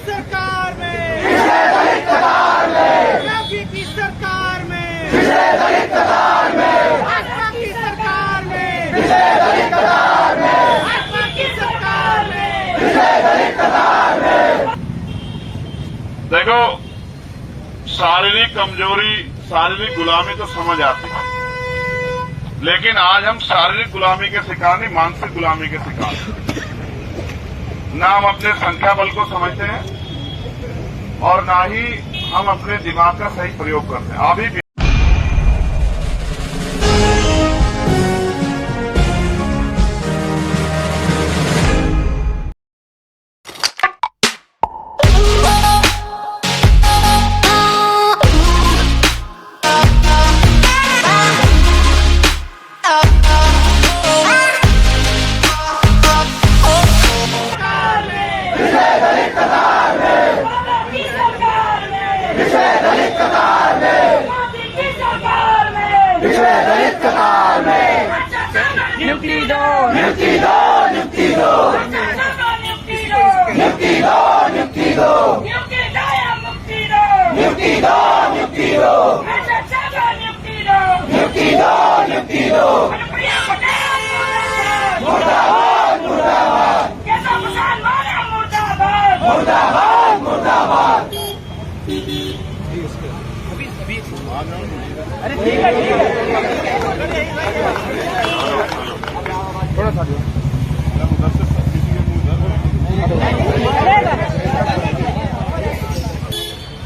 सरकार में, योगी की सरकार में, भाजपा की सरकार में, भाजपा की सरकार में। देखो, शारीरिक कमजोरी, शारीरिक गुलामी तो समझ आती है, लेकिन आज हम शारीरिक गुलामी के शिकार नहीं, मानसिक गुलामी के शिकार हैं। ना हम अपने संख्या बल को समझते हैं और ना ही हम अपने दिमाग का सही प्रयोग करते हैं। अभी नियुक्ति दो, नियुक्ति दो, नियुक्ति दो, नियुक्ति दो, नियुक्ति दो, नियुक्ति दो, नियुक्ति दो, नियुक्ति दो, नियुक्ति दो, नियुक्ति दो, नियुक्ति दो, मुर्दाबाद, मुर्दाबाद, मुर्दाबाद, मुर्दाबाद। अरे ठीक है, ठीक है, थोड़ा सा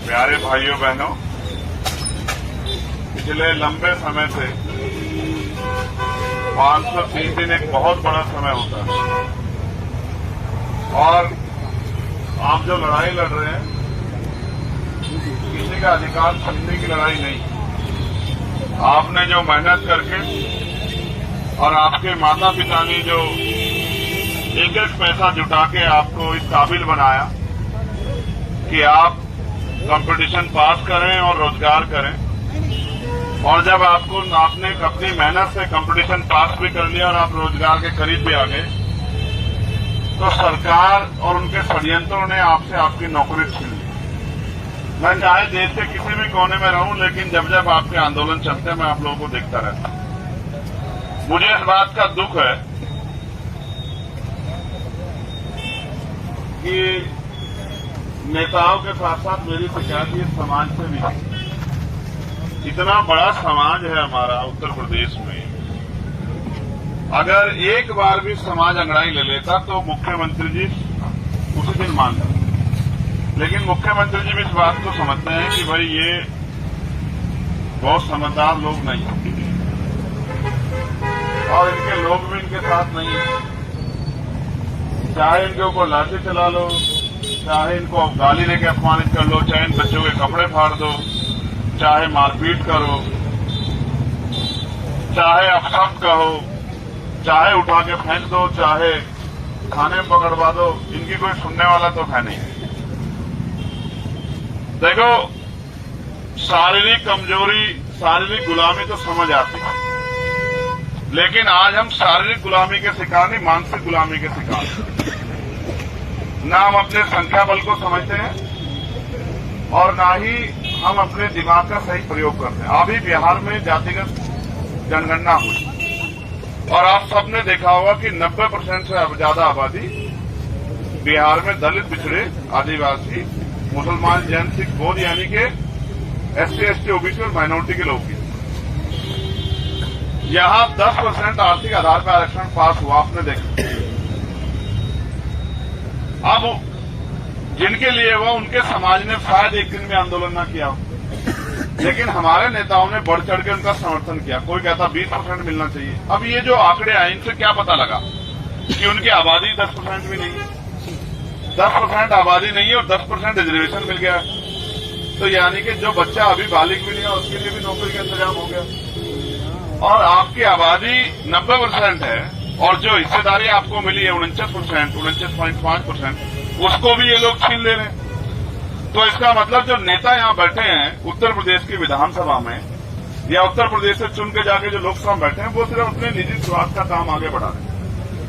प्यारे भाइयों बहनों, पिछले लंबे समय से 530 दिन एक बहुत बड़ा समय होता है और आप जो लड़ाई लड़ रहे हैं, किसी का अधिकार छीनने की लड़ाई नहीं। आपने जो मेहनत करके और आपके माता पिता ने जो एक एक पैसा जुटा के आपको इस काबिल बनाया कि आप कंपटीशन पास करें और रोजगार करें, और जब आपने अपनी मेहनत से कंपटीशन पास भी कर लिया और आप रोजगार के करीब भी आ गए, तो सरकार और उनके षड्यंत्रों ने आपसे आपकी नौकरी छीन ली। मैं चाहे देश के किसी भी कोने में रहूं, लेकिन जब जब आपके आंदोलन चलते हैं मैं आप लोगों को देखता रहता हूं। मुझे इस बात का दुख है कि नेताओं के साथ साथ मेरी शिकायत ये समाज से भी है। इतना बड़ा समाज है हमारा उत्तर प्रदेश में, अगर एक बार भी समाज अंगड़ाई ले लेता तो मुख्यमंत्री जी उसी दिन मान लेते। लेकिन मुख्यमंत्री जी भी इस बात को समझते हैं कि भाई ये बहुत समझदार लोग नहीं हैं और इनके लोग भी इनके साथ नहीं है। चाहे इनके ऊपर लाठी चला लो, चाहे इनको गाली देके अपमानित कर लो, चाहे इन बच्चों के कपड़े फाड़ दो, चाहे मारपीट करो, चाहे अपशब्द कहो, चाहे उठा के फेंक दो, चाहे थाने में पकड़वा दो, इनकी कोई सुनने वाला तो है नहीं। देखो, शारीरिक कमजोरी, शारीरिक गुलामी तो समझ आती है, लेकिन आज हम शारीरिक गुलामी के शिकार नहीं, मानसिक गुलामी के शिकार हैं। ना हम अपने संख्या बल को समझते हैं और ना ही हम अपने दिमाग का सही प्रयोग करते हैं। अभी बिहार में जातिगत जनगणना हुई और आप सबने देखा होगा कि 90% से ज्यादा आबादी बिहार में दलित, पिछड़े, आदिवासी, मुसलमान, जैन, सिख, बौद्ध यानी कि एससी, एसटी, ओबीसी और माइनॉरिटी के लोग भी। यहां 10% आर्थिक आधार पर आरक्षण पास हुआ, आपने देखा। अब जिनके लिए हुआ उनके समाज ने शायद एक दिन में आंदोलन न किया हो, लेकिन हमारे नेताओं ने बढ़ चढ़ के उनका समर्थन किया। कोई कहता 20% मिलना चाहिए। अब ये जो आंकड़े आए, इनसे क्या पता लगा कि उनकी आबादी 10% भी नहीं है, 10% आबादी नहीं है और 10% रिजर्वेशन मिल गया। तो यानी कि जो बच्चा अभी बालिग भी नहीं है उसके लिए भी नौकरी का इंतजाम हो गया। और आपकी आबादी 90% है और जो हिस्सेदारी आपको मिली है 49%, 49.5%, उसको भी ये लोग छीन ले रहे हैं। तो इसका मतलब जो नेता यहां बैठे हैं उत्तर प्रदेश की विधानसभा में या उत्तर प्रदेश से चुन के जाके जो लोकसभा में बैठे हैं, वो सिर्फ अपने निजी स्वार्थ का काम आगे बढ़ा रहे हैं।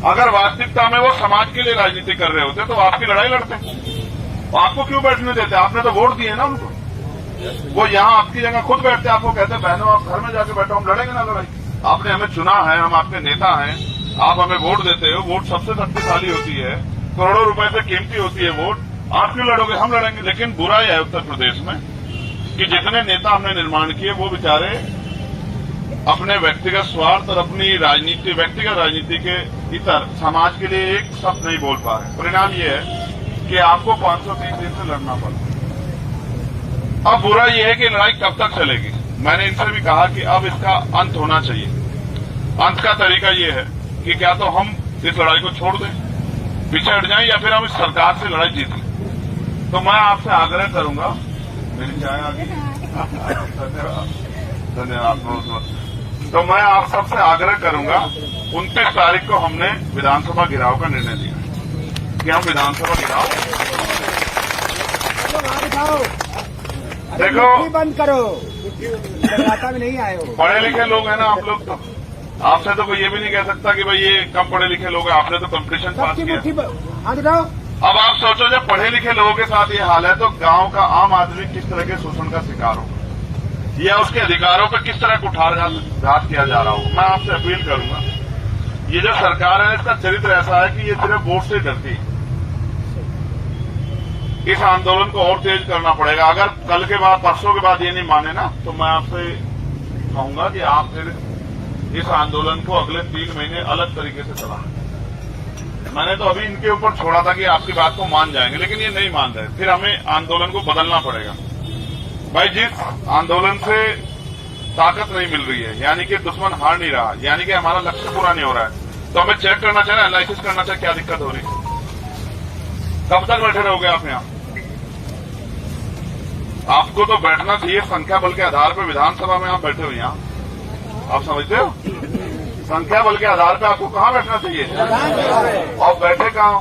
अगर वास्तविकता में वो समाज के लिए राजनीति कर रहे होते तो आपकी लड़ाई लड़ते। आपको क्यों बैठने देते? आपने तो वोट दिए ना उनको। वो यहाँ आपकी जगह खुद बैठते, आपको कहते बहनों आप घर में जाके बैठो, हम लड़ेंगे ना लड़ाई। आपने हमें चुना है, हम आपके नेता हैं, आप हमें वोट देते हो। वोट सबसे शक्तिशाली होती है, करोड़ों रुपए से कीमती होती है वोट। आप क्यों लड़ोगे? हम लड़ेंगे। लेकिन बुरा यह है उत्तर प्रदेश में कि जितने नेता हमने निर्माण किए वो बेचारे अपने व्यक्तिगत स्वार्थ और अपनी राजनीति, व्यक्तिगत राजनीति के इतर समाज के लिए एक शब्द नहीं बोल पा रहे। परिणाम ये है कि आपको 530 दिन से लड़ना पड़ा। अब बुरा ये है कि लड़ाई कब तक चलेगी? मैंने इनसे भी कहा कि अब इसका अंत होना चाहिए। अंत का तरीका ये है कि क्या तो हम इस लड़ाई को छोड़ दें, पीछे हट जाएं, या फिर हम इस सरकार से लड़ाई जीतें। तो मैं आपसे आग्रह करूंगा, मेरी चाय आ गई, धन्यवाद बहुत बहुत। तो मैं आप सबसे आग्रह करूंगा, 29 तारीख को हमने विधानसभा घिराव का निर्णय लिया कि हम विधानसभा घिराव देखो बंद करो, कोलकाता में नहीं आए हो। पढ़े लिखे लोग हैं ना आप लोग, तो आपसे तो कोई ये भी नहीं कह सकता कि भाई ये कम पढ़े लिखे लोग हैं। आपने तो कंपटीशन पास किया। अब आप सोचो जब पढ़े लिखे लोगों के साथ ये हाल है तो गांव का आम आदमी किस तरह के शोषण का शिकार होगा या उसके अधिकारों पर किस तरह कुठारघात किया जा रहा हो। मैं आपसे अपील करूंगा, ये जो सरकार है इसका चरित्र ऐसा है कि ये सिर्फ वोट से डरती है। इस आंदोलन को और तेज करना पड़ेगा। अगर कल के बाद, परसों के बाद ये नहीं माने ना, तो मैं आपसे कहूंगा कि आप फिर इस आंदोलन को अगले 3 महीने अलग तरीके से चलाएं। मैंने तो अभी इनके ऊपर छोड़ा था कि आपकी बात को मान जाएंगे, लेकिन ये नहीं मान रहे। फिर हमें आंदोलन को बदलना पड़ेगा। भाई जिस आंदोलन से ताकत नहीं मिल रही है, यानी कि दुश्मन हार नहीं रहा, यानी कि हमारा लक्ष्य पूरा नहीं हो रहा है, तो हमें चेक करना चाहिए, एनालिसिस करना चाहिए क्या दिक्कत हो रही है। कब तक बैठे रहोगे आप यहाँ? आपको तो बैठना चाहिए संख्या बल के आधार पर। विधानसभा में आप बैठे हो यहाँ, आप समझते हो? संख्या बल के आधार पर आपको कहाँ बैठना चाहिए और बैठे कहाँ हो?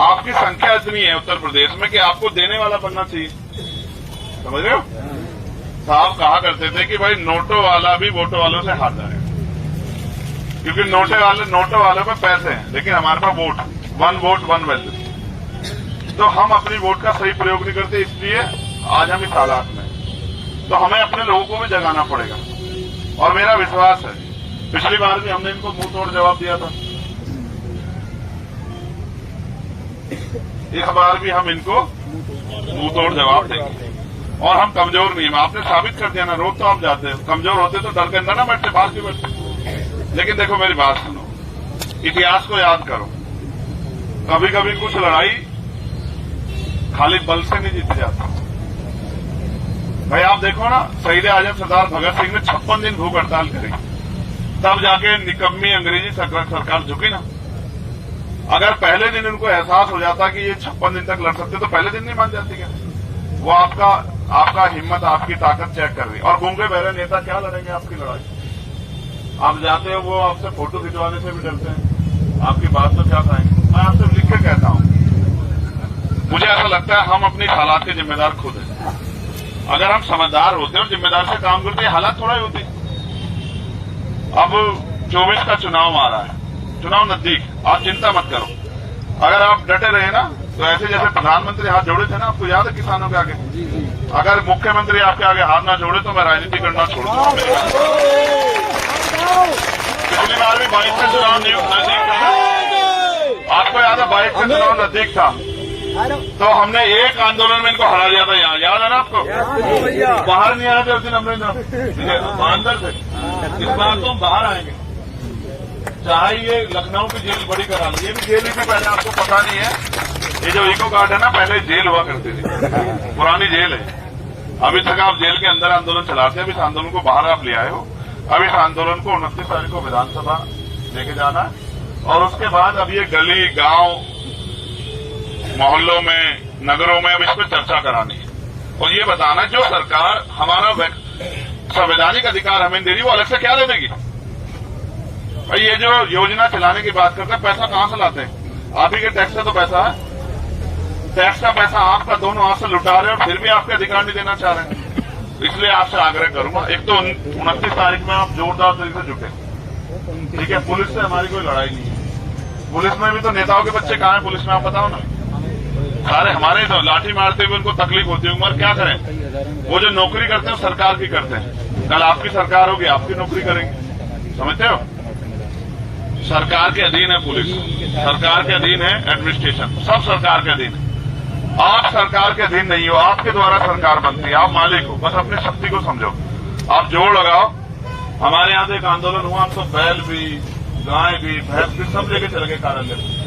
आपकी संख्या इतनी है उत्तर प्रदेश में कि आपको देने वाला बनना चाहिए। समझ रहे हो? साहब कहा करते थे कि भाई नोटों वाला भी वोटों वालों से हार जाएगा, क्योंकि नोटों वालों पे पैसे हैं, लेकिन हमारे पास वोट, 1 वोट 1 वैल्यू। तो हम अपनी वोट का सही प्रयोग नहीं करते, इसलिए आज हम इस हालात में। तो हमें अपने लोगों को भी जगाना पड़ेगा। और मेरा विश्वास है, पिछली बार भी हमने इनको मुंह तोड़ जवाब दिया था, इस बार भी हम इनको मुंह तोड़ जवाब देंगे। और हम कमजोर नहीं हैं, आपने साबित कर दिया ना। रोज तो आप जाते हो, कमजोर होते तो डर के अंदर ना बैठते, बाहर क्यों बैठते? लेकिन देखो मेरी बात सुनो, इतिहास को याद करो। कभी कभी कुछ लड़ाई खाली बल से नहीं जीती जाती। भाई आप देखो ना, शहीद आजम सरदार भगत सिंह ने 56 दिन भूख हड़ताल करी, तब जाके निकम्मी अंग्रेजी सरकार झुकी ना। अगर पहले दिन उनको एहसास हो जाता कि ये 56 दिन तक लड़ सकते तो पहले दिन नहीं मान जाती क्या? वो आपका हिम्मत, आपकी ताकत चेक कर रही। और गूंगे बहरे नेता क्या लड़ेंगे आपकी लड़ाई? आप जाते हो, वो आपसे फोटो खिंचवाने से भी डरते हैं, आपकी बात तो क्या कहेंगे। मैं आपसे लिख के कहता हूं, मुझे ऐसा लगता है हम अपनी हालात के जिम्मेदार खुद हैं। अगर हम समझदार होते और जिम्मेदार से काम करते, हालात थोड़ा ही होती। अब 24 का चुनाव आ रहा है, चुनाव नजदीक, आप चिंता मत करो। अगर आप डटे रहे ना, तो ऐसे जैसे प्रधानमंत्री हाथ जोड़े थे ना, आपको याद है किसानों के आगे, अगर मुख्यमंत्री आपके आगे हाथ ना जोड़े तो मैं राजनीति करना छोड़ दूंगा। पिछली बार भी 22 का चुनाव नजदीक था, आपको याद है 22 का चुनाव नजदीक था, तो हमने एक आंदोलन में इनको हरा दिया था यहाँ, याद है ना आपको? बाहर नहीं आया थे उस दिन हमने, अंदर से। इस बार तो हम बाहर आएंगे, चाहे ये लखनऊ की जेल बड़ी करा ली, ये भी जेल ही थी पहले, आपको पता नहीं है। ये जो इको गार्ड है ना, पहले जेल हुआ करती थी, पुरानी जेल है। अभी तक आप जेल के अंदर आंदोलन चलाते हैं, अब इस आंदोलन को बाहर आप ले आए हो। अब इस आंदोलन को 29 तारीख को विधानसभा लेके जाना है, और उसके बाद अब ये गली, गांव, मोहल्लों में, नगरों में अब इस पर चर्चा करानी है और ये बताना जो सरकार हमारा संवैधानिक अधिकार हमें दे रही, वो अलग से क्या दे देगी? भाई ये जो योजना चलाने की बात करते हैं, पैसा कहां से लाते हैं? आप ही के टैक्स से तो पैसा है। टैक्स का पैसा आपका दोनों हाथ से लुटा रहे हैं और फिर भी आपके अधिकार नहीं देना चाह रहे हैं। इसलिए आपसे आग्रह करूंगा, एक तो 29 तारीख में आप जोरदार तरीके से जुटे, ठीक है? पुलिस से हमारी कोई लड़ाई नहीं है। पुलिस में भी तो नेताओं के बच्चे कहाँ हैं पुलिस में, आप बताओ ना। सारे हमारे तो लाठी मारते हुए उनको तकलीफ होती है, मगर क्या करें, वो जो नौकरी करते हैं सरकार की करते हैं, कल आपकी सरकार होगी आपकी नौकरी करेंगे, समझते हो। सरकार के अधीन है पुलिस, सरकार के अधीन है एडमिनिस्ट्रेशन, सब सरकार के अधीन है। आप सरकार के अधीन नहीं हो, आपके द्वारा सरकार बनती है, आप मालिक हो, बस अपनी शक्ति को समझो, आप जोड़ लगाओ। हमारे यहाँ से एक आंदोलन हुआ, हम तो बैल भी, गाय भी, भैंस भी सब लेके चले गए कार्यालय।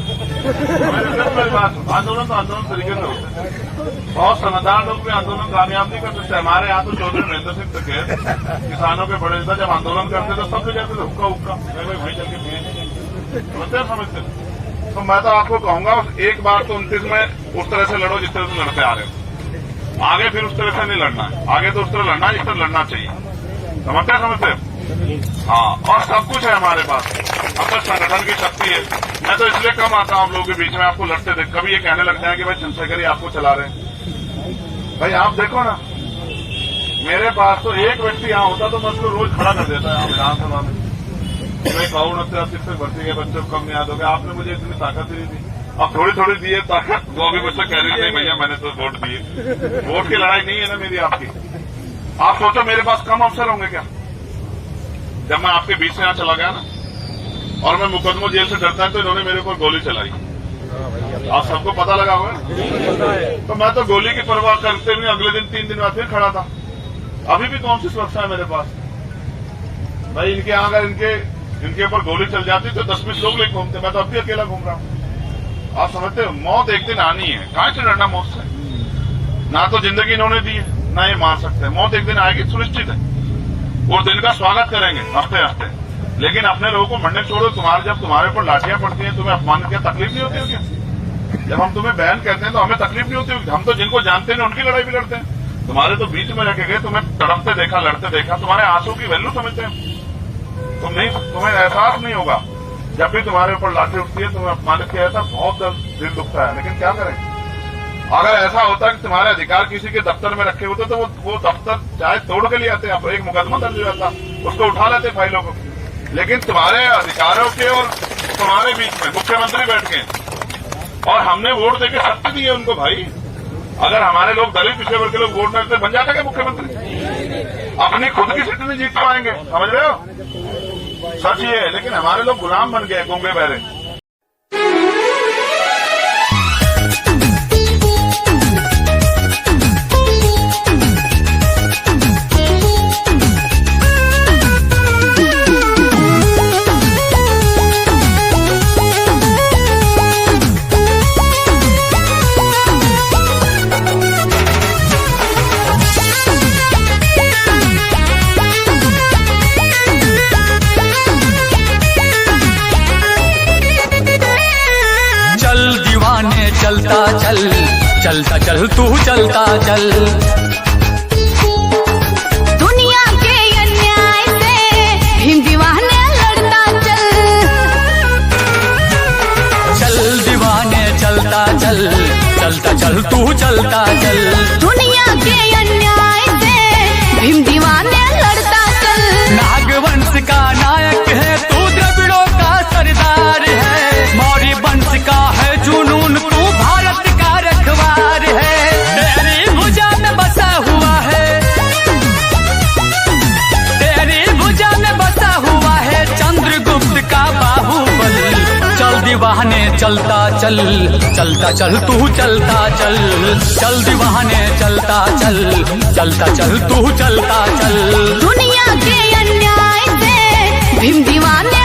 आंदोलन तो आंदोलन तरीके से होते हैं, बहुत समझदार लोग भी आंदोलन कामयाब नहीं कर सकते। हमारे यहाँ तो चौधरी महेंद्र सिंह तक किसानों के बड़े नेता जब आंदोलन करते तो सब जाते थे हुक्का हुक्का, वहीं चल के समझते। तो मैं तो आपको कहूंगा एक बार तो 29 में उस तरह से लड़ो जिस तरह से लड़ते आ रहे हो, आगे फिर उस तरह से नहीं लड़ना है, आगे तो उस तरह लड़ना है जिस तरह लड़ना चाहिए, समझते। हाँ, और सब कुछ है हमारे पास, अपने संगठन की शक्ति है। मैं तो इसलिए कम आता हूँ आप लोगों के बीच में, आपको लड़ते देख, कभी ये कहने लगते हैं कि भाई चंद्रशेखर ही आपको चला रहे हैं। भाई आप देखो ना, मेरे पास तो एक व्यक्ति यहाँ होता तो मैं उसको रोज खड़ा कर देता है विधानसभा में, भाई कौन से भर्ती के बच्चों को कम नहीं याद हो गया, आपने मुझे इतनी ताकत ही नहीं दी। अब थोड़ी थोड़ी दी है ताकत, वो अभी मुझसे कह रही नहीं भैया मैंने तो वोट दिए। वोट की लड़ाई नहीं है ना मेरी आपकी। आप सोचो मेरे पास कम अवसर होंगे क्या जब मैं आपके बीच से यहाँ चला गया ना, और मैं मुकदमों जेल से डरता है तो इन्होंने मेरे ऊपर गोली चलाई, आप सबको पता लगा होगा। तो मैं तो गोली की परवाह करते हुए अगले दिन 3 दिन बाद फिर खड़ा था। अभी भी कौन सी सुरक्षा है मेरे पास भाई, इनके यहाँ अगर इनके ऊपर गोली चल जाती तो 10-20 लोग लेकर घूमते, मैं तो अब भी अकेला घूम रहा हूँ। आप समझते हो, मौत एक दिन आनी है, कहाँ से डरना मौत से, ना तो जिंदगी इन्होंने दी है ना ये मार सकते हैं, मौत एक दिन आएगी सुनिश्चित है, और दिन का स्वागत करेंगे हफ्ते हफ्ते। लेकिन अपने लोगों को मरने छोड़ो, जब तुम्हारे ऊपर लाठियां पड़ती हैं तुम्हें अपमान क्या तकलीफ नहीं होती है क्या? जब हम तुम्हें बहन कहते हैं तो हमें तकलीफ नहीं होती, हम तो जिनको जानते हैं उनकी लड़ाई भी लड़ते हैं। तुम्हारे तो बीच में रखे गए, तुम्हें तड़पते देखा, लड़ते देखा, तुम्हारे आंसू की वैल्यू समझते हैं तुम्हें एहसास नहीं होगा। जब भी तुम्हारे ऊपर लाठी उठती है तुम्हें अपमानित किया जाता, बहुत दिल दुखता है। लेकिन क्या करें, अगर ऐसा होता कि तुम्हारे अधिकार किसी के दफ्तर में रखे होते तो वो दफ्तर चाहे तोड़ के लिए आते, एक मुकदमा दर्ज हो जाता, उसको उठा लेते फाइलों को। लेकिन तुम्हारे अधिकारों के और तुम्हारे बीच में मुख्यमंत्री बैठ गए, और हमने वोट देकर शक्ति दी है उनको। भाई अगर हमारे लोग दलित पिछड़े वर्ग के लोग वोट न देते बन जाता क्या मुख्यमंत्री? अपनी खुद की सीट नहीं जीत पाएंगे, समझ रहे हो, सच ये है। लेकिन हमारे लोग गुलाम बन गए, गूंगे बहरे। चलता चल, चलता चल तू चलता चल, दुनिया के अन्याय से भीम दीवाने लड़ता चल, चल दीवाने चलता चल, चलता चल तू चलता चल, दुनिया के अन्याय से भीम दीवाने लड़ता चल। नागवंश का नायक है तू, द्रविड़ों का सरदार है, मौर्य वंश का है जुनून तू, भारत का रखवार है, तेरी भुजा में बसा हुआ है, तेरी भुजा में बसा हुआ है चंद्रगुप्त का बाहुबल। चल दीवाने चलता चल, चलता चल तू चलता चल, चल दीवाने चलता चल, चलता चल तू चलता चल, दुनिया के अन्याय से भीम दीवाने